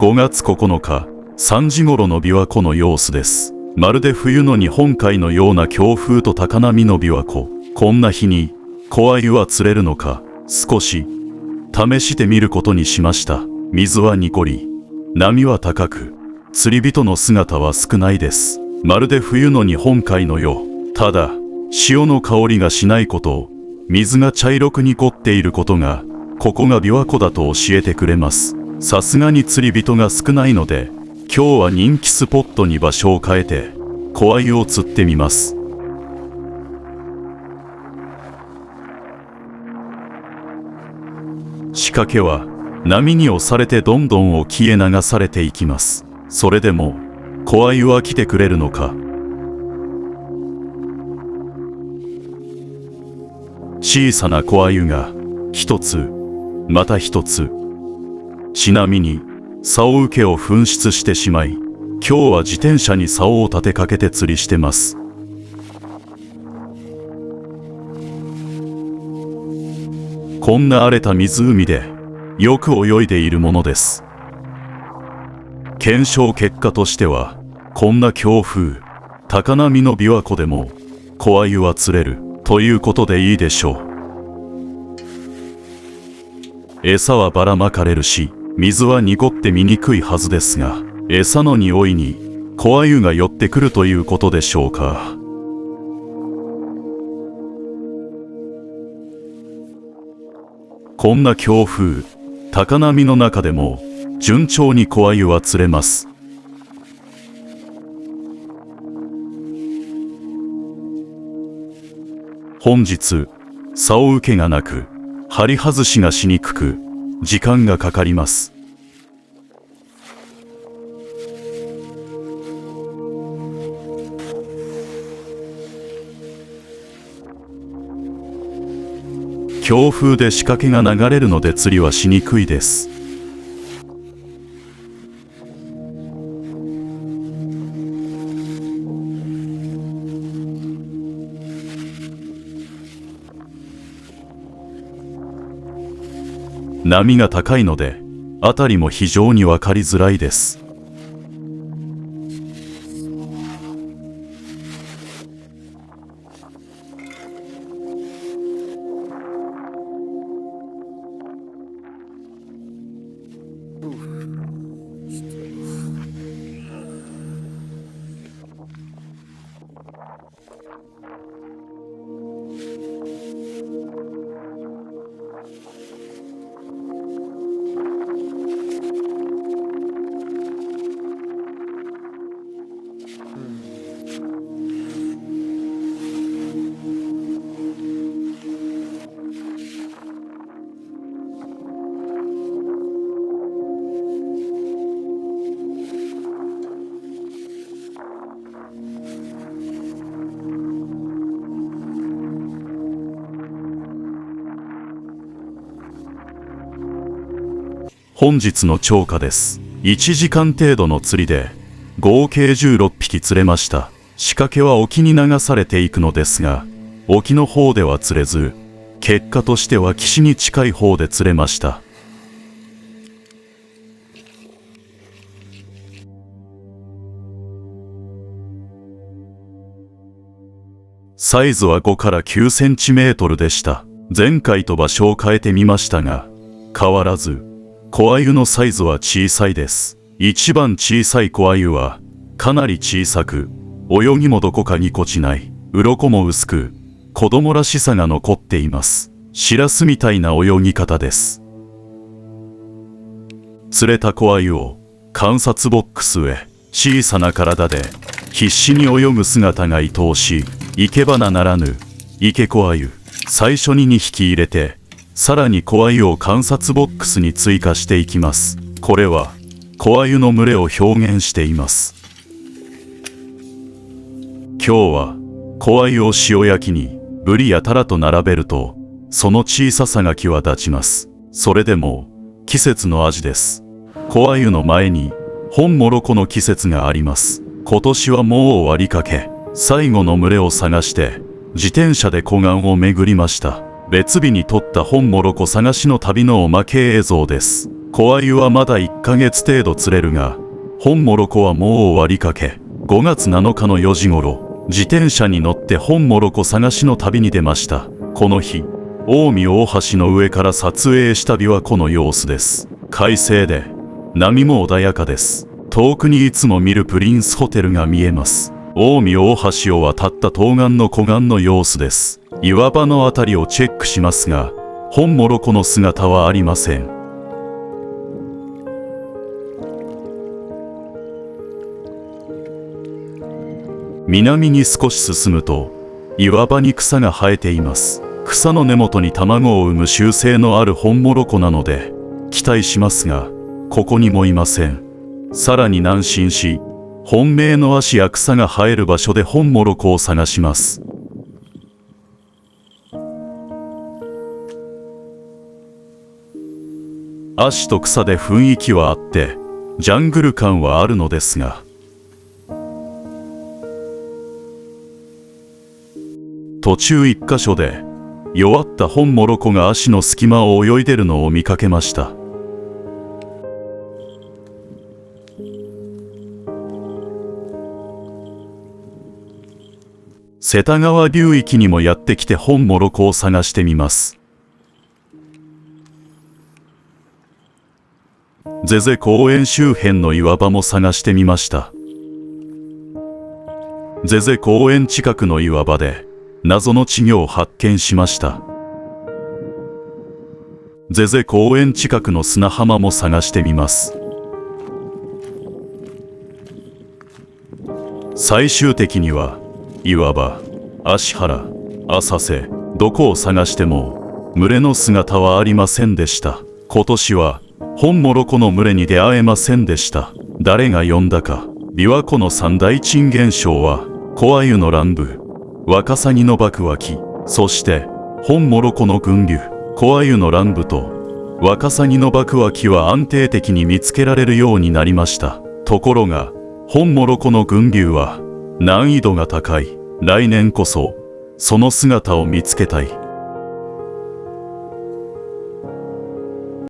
5月9日、3時頃の琵琶湖の様子です。まるで冬の日本海のような強風と高波の琵琶湖。こんな日に、小鮎は釣れるのか、少し、試してみることにしました。水は濁り、波は高く、釣り人の姿は少ないです。まるで冬の日本海のよう。ただ、潮の香りがしないことを、水が茶色く濁っていることが、ここが琵琶湖だと教えてくれます。さすがに釣り人が少ないので、今日は人気スポットに場所を変えて、小鮎を釣ってみます。仕掛けは、波に押されてどんどん沖へ流されていきます。それでも、小鮎は来てくれるのか。小さな小鮎が、一つ、また一つ。ちなみに、竿受けを紛失してしまい、今日は自転車に竿を立てかけて釣りしてます。こんな荒れた湖で、よく泳いでいるものです。検証結果としては、こんな強風、高波の琵琶湖でも、小鮎は釣れる、ということでいいでしょう。餌はばらまかれるし、水は濁って見にくいはずですが、餌の匂いに小鮎が寄ってくるということでしょうか。こんな強風、高波の中でも順調に小鮎は釣れます。本日、竿受けがなく、針外しがしにくく、時間がかかります。強風で仕掛けが流れるので釣りはしにくいです。波が高いので、辺りも非常に分かりづらいです。本日の釣果です。1時間程度の釣りで合計16匹釣れました。仕掛けは沖に流されていくのですが、沖の方では釣れず、結果としては岸に近い方で釣れました。サイズは5から9センチメートルでした。前回と場所を変えてみましたが、変わらず、小鮎のサイズは小さいです。一番小さい小鮎は、かなり小さく、泳ぎもどこかぎこちない、鱗も薄く、子供らしさが残っています。シラスみたいな泳ぎ方です。釣れた小鮎を、観察ボックスへ、小さな体で、必死に泳ぐ姿が愛おしい。生け花ならぬ、池小鮎。最初に2匹入れて、さらに小鮎を観察ボックスに追加していきます。これは、小鮎の群れを表現しています。今日は、小鮎を塩焼きに、ブリやタラと並べると、その小ささが際立ちます。それでも、季節の味です。小鮎の前に、本モロコの季節があります。今年はもう終わりかけ、最後の群れを探して、自転車で湖岸を巡りました。別日に撮った本モロコ探しの旅のおまけ映像です。小鮎はまだ1ヶ月程度釣れるが、本モロコはもう終わりかけ。5月7日の4時頃、自転車に乗って本モロコ探しの旅に出ました。この日、近江大橋の上から撮影した琵琶湖の様子です。快晴で、波も穏やかです。遠くにいつも見るプリンスホテルが見えます。近江大橋を渡った東岸の湖岸の様子です。岩場のあたりをチェックしますが、本モロコの姿はありません。南に少し進むと、岩場に草が生えています。草の根元に卵を産む習性のある本モロコなので、期待しますが、ここにもいません。さらに南進し、本命の足や草が生える場所で本モロコを探します。足と草で雰囲気はあって、ジャングル感はあるのですが、途中一箇所で弱った本モロコが足の隙間を泳いでるのを見かけました。瀬田川流域にもやってきて本モロコを探してみます。ゼゼ公園周辺の岩場も探してみました。ゼゼ公園近くの岩場で謎の稚魚を発見しました。ゼゼ公園近くの砂浜も探してみます。最終的には岩場、芦原、浅瀬、どこを探しても群れの姿はありませんでした。今年は本モロコの群れに出会えませんでした。誰が呼んだか。琵琶湖の三大珍現象は小鮎の乱舞、ワカサギの爆湧き、そして本モロコの群流。小鮎の乱舞とワカサギの爆湧きは安定的に見つけられるようになりました。ところが本モロコの群流は難易度が高い。来年こそその姿を見つけたい。